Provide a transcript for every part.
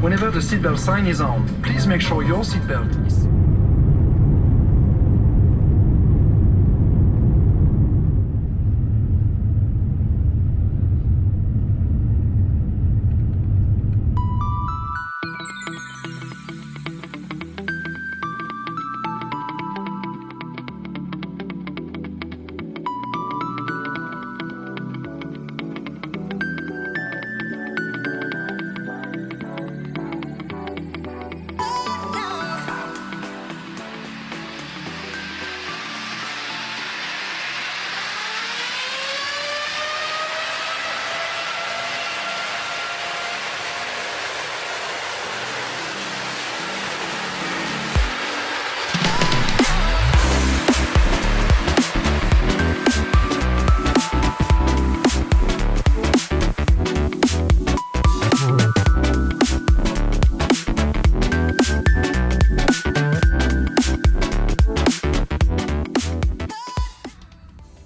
Whenever the seatbelt sign is on, please make sure your seatbelt is...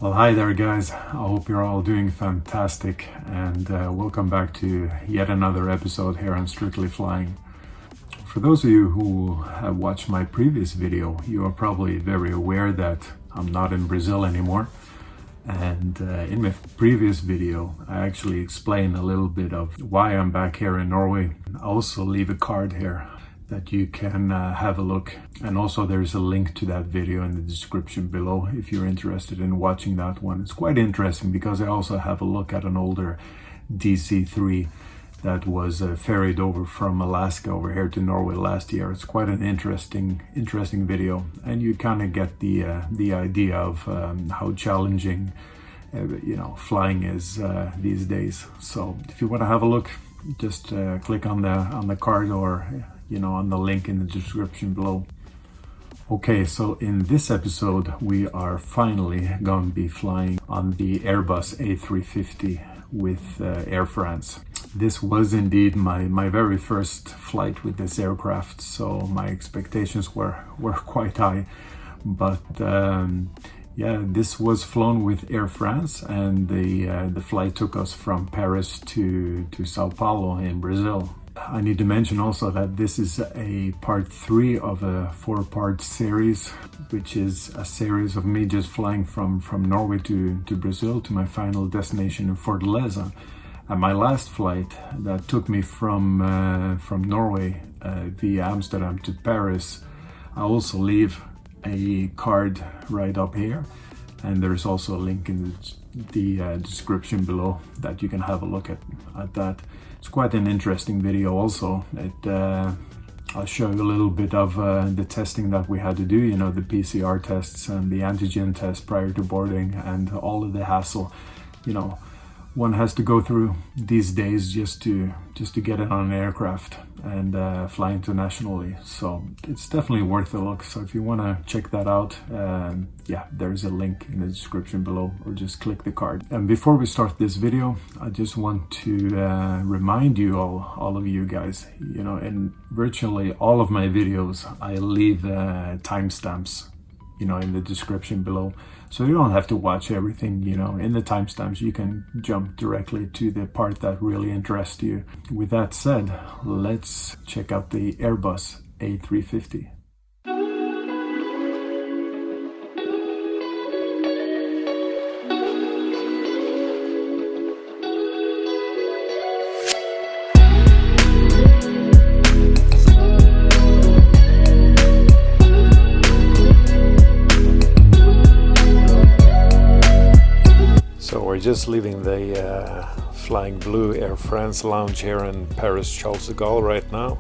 Well, hi there guys, I hope you're all doing fantastic and welcome back to yet another episode here on Strictly Flying. For those of you who have watched my previous video, you are probably very aware that I'm not in Brazil anymore. And in my previous video, I actually explained a little bit of why I'm back here in Norway. I also leave a card here that you can have a look, and also there's a link to that video in the description below if you're interested in watching that one. It's quite interesting because I also have a look at an older DC-3 that was ferried over from Alaska over here to Norway last year. It's quite an interesting video, and you kind of get the idea of how challenging flying is these days. So if you want to have a look, just click on the card or on the link in the description below. Okay, so in this episode we are finally going to be flying on the Airbus A350 with Air France. This was indeed my very first flight with this aircraft, so my expectations were quite high. But yeah, this was flown with Air France, and the flight took us from Paris to São Paulo in Brazil. I need to mention also that this is a part 3 of a 4-part series, which is a series of me just flying from Norway to Brazil to my final destination in Fortaleza. And my last flight that took me from Norway via Amsterdam to Paris, I also leave a card right up here, and there's also a link in the description below that you can have a look at that. It's quite an interesting video also. I'll show you a little bit of the testing that we had to do, the PCR tests and the antigen test prior to boarding, and all of the hassle one has to go through these days just to get it on an aircraft and fly internationally. So it's definitely worth a look. So if you want to check that out, yeah, there's a link in the description below, or just click the card. And before we start this video, I just want to remind you all of you guys, in virtually all of my videos I leave timestamps in the description below, so you don't have to watch everything. In the timestamps you can jump directly to the part that really interests you. With that said, let's check out the Airbus A350. Just leaving the Flying Blue Air France lounge here in Paris Charles de Gaulle right now,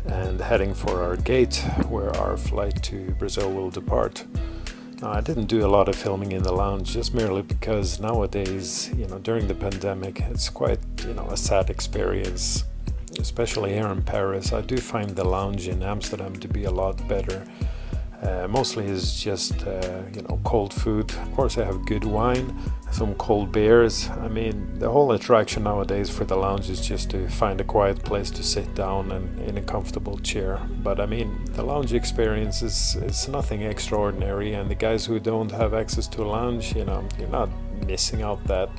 and heading for our gate where our flight to Brazil will depart. Now, I didn't do a lot of filming in the lounge, just merely because nowadays, during the pandemic, it's quite, a sad experience, especially here in Paris. I do find the lounge in Amsterdam to be a lot better. Mostly is just cold food. Of course I have good wine, some cold beers. I mean, the whole attraction nowadays for the lounge is just to find a quiet place to sit down and in a comfortable chair. But I mean, the lounge experience is nothing extraordinary, and the guys who don't have access to a lounge, you're not missing out that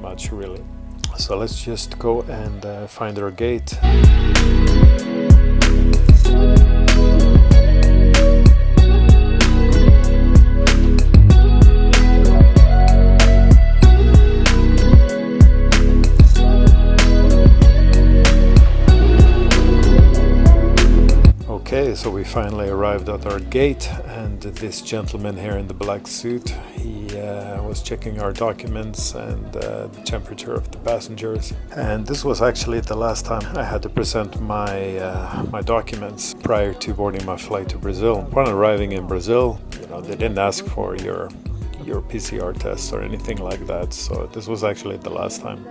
much really. So let's just go and find our gate. Okay, so we finally arrived at our gate, and this gentleman here in the black suit, he was checking our documents and the temperature of the passengers. And this was actually the last time I had to present my documents prior to boarding my flight to Brazil. Upon arriving in Brazil, they didn't ask for your PCR tests or anything like that, so this was actually the last time.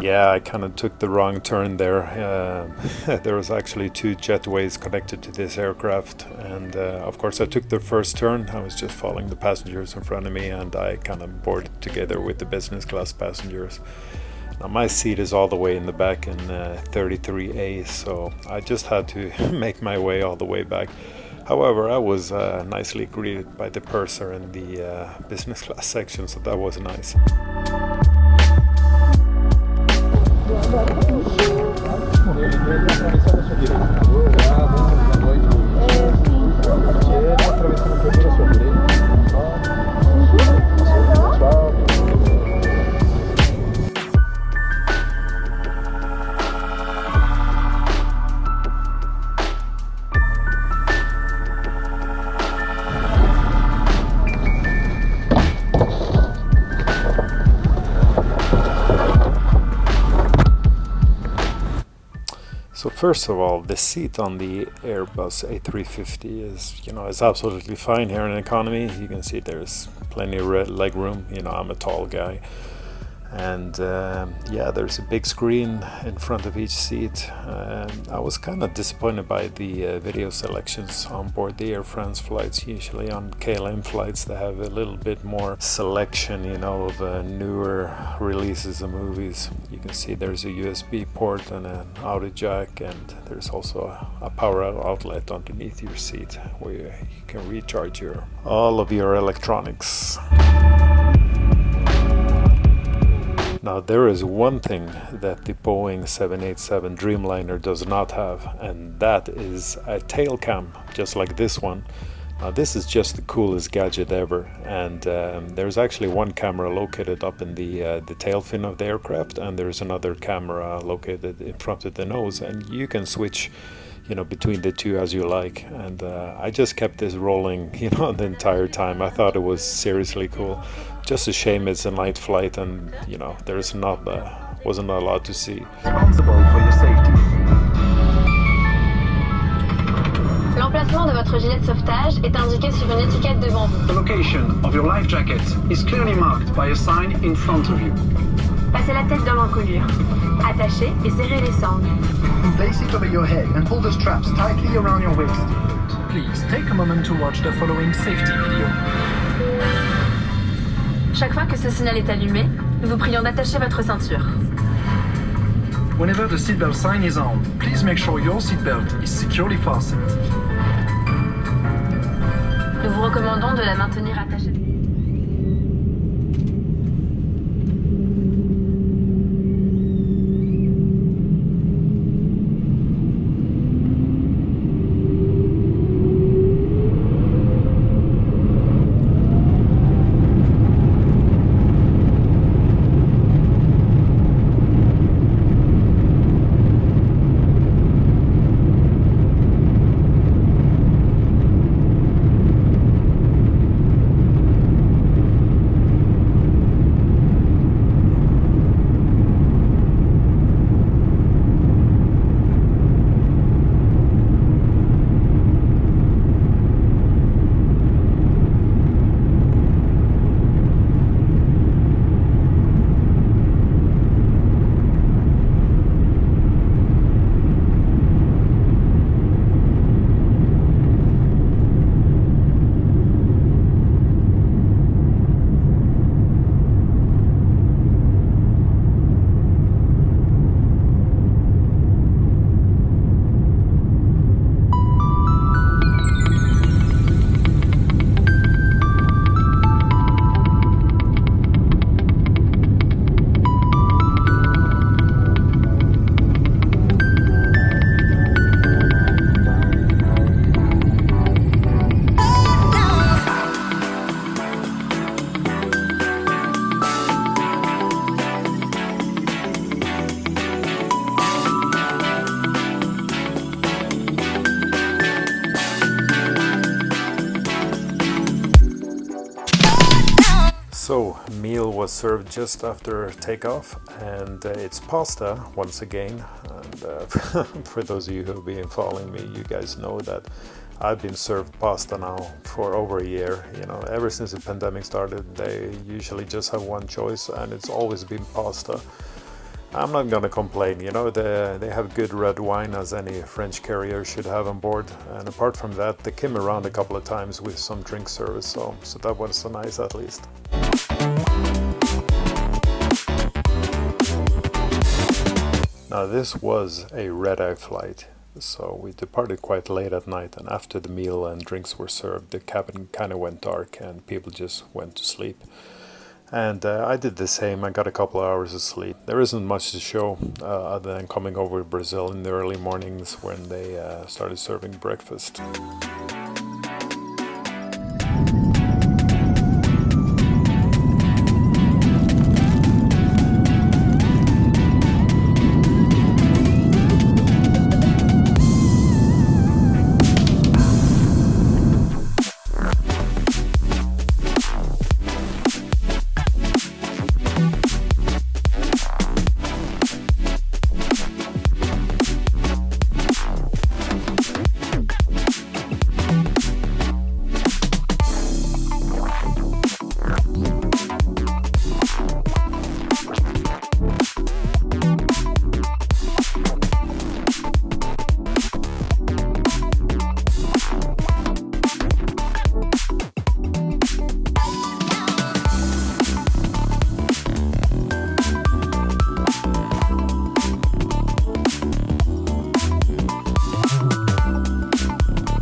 Yeah, I kind of took the wrong turn there. There was actually 2 jetways connected to this aircraft, and of course I took the first turn. I was just following the passengers in front of me, and I kind of boarded together with the business class passengers. Now my seat is all the way in the back in 33A, so I just had to make my way all the way back. However, I was nicely greeted by the purser in the business class section, so that was nice. So first of all, the seat on the Airbus A350 is absolutely fine here in economy. You can see there's plenty of leg room. I'm a tall guy, and yeah, there's a big screen in front of each seat. I was kind of disappointed by the video selections on board the Air France flights. Usually on KLM flights they have a little bit more selection, of newer releases of movies. You can see there's a USB port and an audio jack, and there's also a power outlet underneath your seat where you can recharge all of your electronics. Now there is one thing that the Boeing 787 Dreamliner does not have, and that is a tail cam, just like this one. Now this is just the coolest gadget ever, and there's actually one camera located up in the tail fin of the aircraft, and there's another camera located in front of the nose, and you can switch between the two as you like. And I just kept this rolling the entire time. I thought it was seriously cool. Just a shame it's a night flight, and there's wasn't a lot to see. Responsible for your safety. L'emplacement de votre gilet de sauvetage est indiqué sur une étiquette devant vous. The location of your life jacket is clearly marked by a sign in front of you. Passez la tête dans l'encolure. Attachez et serrez les sangles. Place it over your head and pull the straps tightly around your waist. Please take a moment to watch the following safety video. Chaque fois que ce signal est allumé, nous vous prions d'attacher votre ceinture. Whenever the seatbelt sign is on, please make sure your seatbelt is securely fastened. Nous vous recommandons de la maintenir attachée. So, meal was served just after takeoff, and it's pasta once again. And for those of you who have been following me, you guys know that I've been served pasta now for over a year. You know, ever since the pandemic started, they usually just have one choice, and it's always been pasta. I'm not gonna complain, you know, they have good red wine, as any French carrier should have on board, and apart from that, they came around a couple of times with some drink service, so that was so nice at least. Now this was a red-eye flight, so we departed quite late at night, and after the meal and drinks were served, the cabin kind of went dark and people just went to sleep. And I did the same. I got a couple of hours of sleep. There isn't much to show other than coming over to Brazil in the early mornings when they started serving breakfast.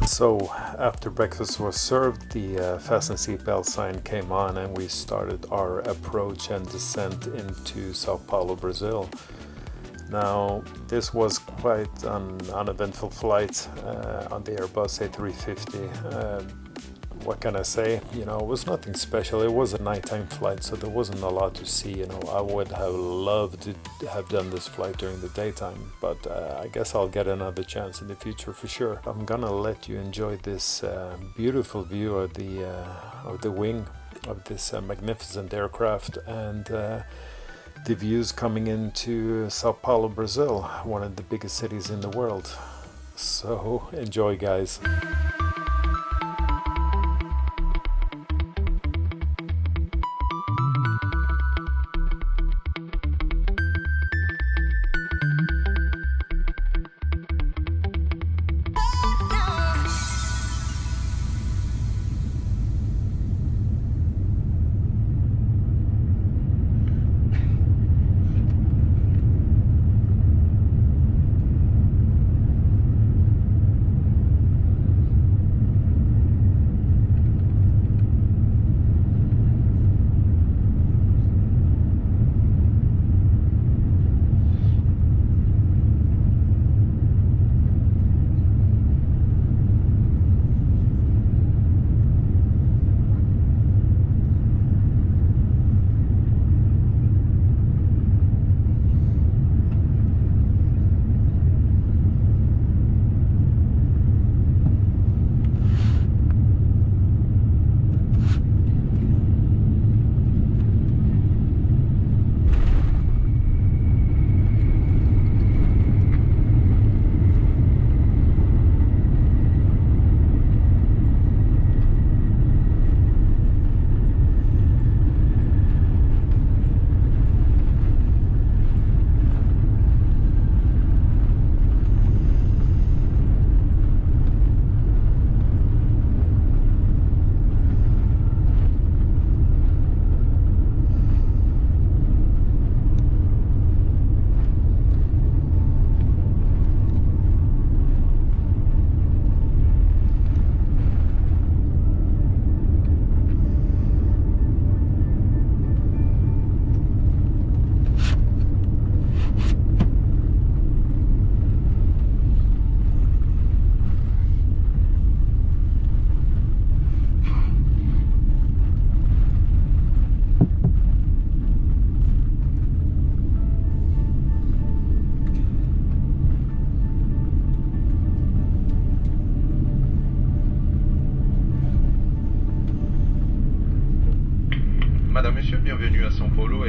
So after breakfast was served, the fasten seatbelt sign came on and we started our approach and descent into São Paulo, Brazil. Now this was quite an uneventful flight on the Airbus A350. What can I say? You know, it was nothing special. It was a nighttime flight, so there wasn't a lot to see. You know, I would have loved to have done this flight during the daytime, but I guess I'll get another chance in the future for sure. I'm gonna let you enjoy this beautiful view of the wing of this magnificent aircraft and the views coming into São Paulo, Brazil, one of the biggest cities in the world. So enjoy, guys.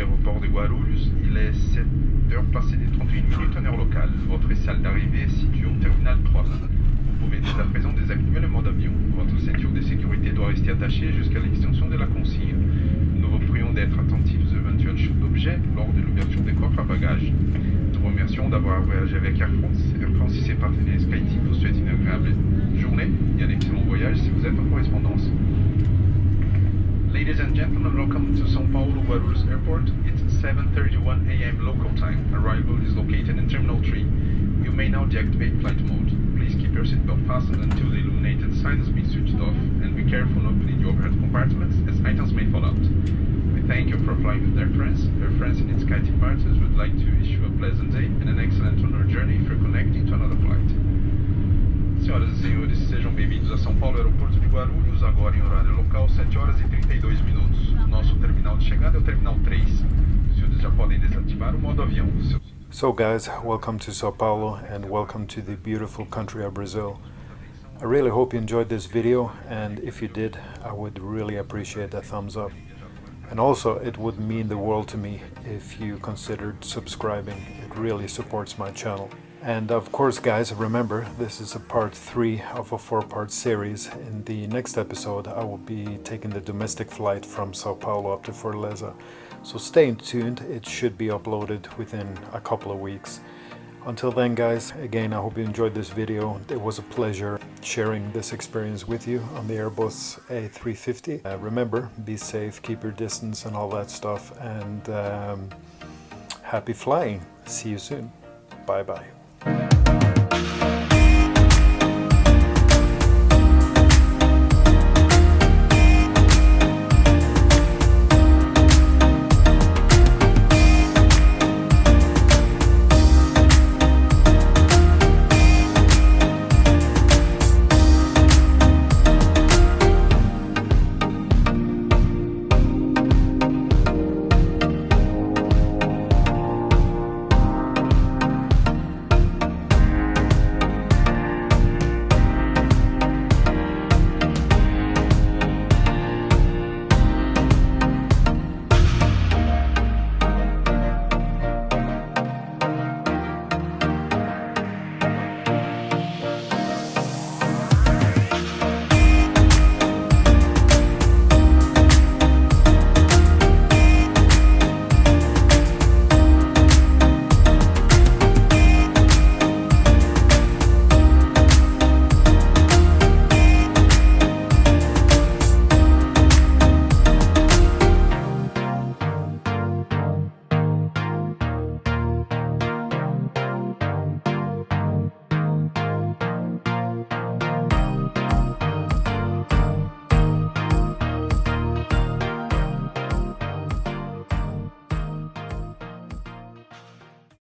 l'aéroport de Guarulhos, il est 7h passé des 31 minutes en heure locale. Votre salle d'arrivée est située au terminal 3. Vous pouvez dès à présent désactiver le mode avion. Votre ceinture de sécurité doit rester attachée jusqu'à l'extension de la consigne. Nous vous prions d'être attentifs aux éventuels chocs d'objets lors de l'ouverture des coffres à bagages. Nous vous remercions d'avoir voyagé avec Air France. Air France et ses partenaires SkyTeam vous souhaitent une agréable journée et un excellent voyage si vous êtes en correspondance. Ladies and gentlemen, welcome to São Paulo Guarulhos Airport. It's 7:31 a.m. local time. Arrival is located in Terminal 3. You may now deactivate flight mode. Please keep your seatbelt fastened until the illuminated sign has been switched off, and be careful not opening the overhead compartments as items may fall out. We thank you for flying with Air France. Air France and its SkyTeam partners would like to wish you a pleasant day and an excellent on your journey if you're connecting to another flight. Senhoras e senhores, sejam bem-vindos a São Paulo, aeroporto de Guarulhos, agora em horário local, 7 horas e 32 minutos. Nosso terminal de chegada é o terminal 3. Os senhores já podem desativar o modo avião. So guys, welcome to São Paulo and welcome to the beautiful country of Brazil. I really hope you enjoyed this video, and if you did, I would really appreciate a thumbs up. And also, it would mean the world to me if you considered subscribing. It really supports my channel. And of course, guys, remember, this is a part 3 of a 4-part series. In the next episode, I will be taking the domestic flight from São Paulo up to Fortaleza. So stay tuned, it should be uploaded within a couple of weeks. Until then, guys, again, I hope you enjoyed this video. It was a pleasure sharing this experience with you on the Airbus A350. Remember, be safe, keep your distance and all that stuff, and happy flying. See you soon. Bye-bye.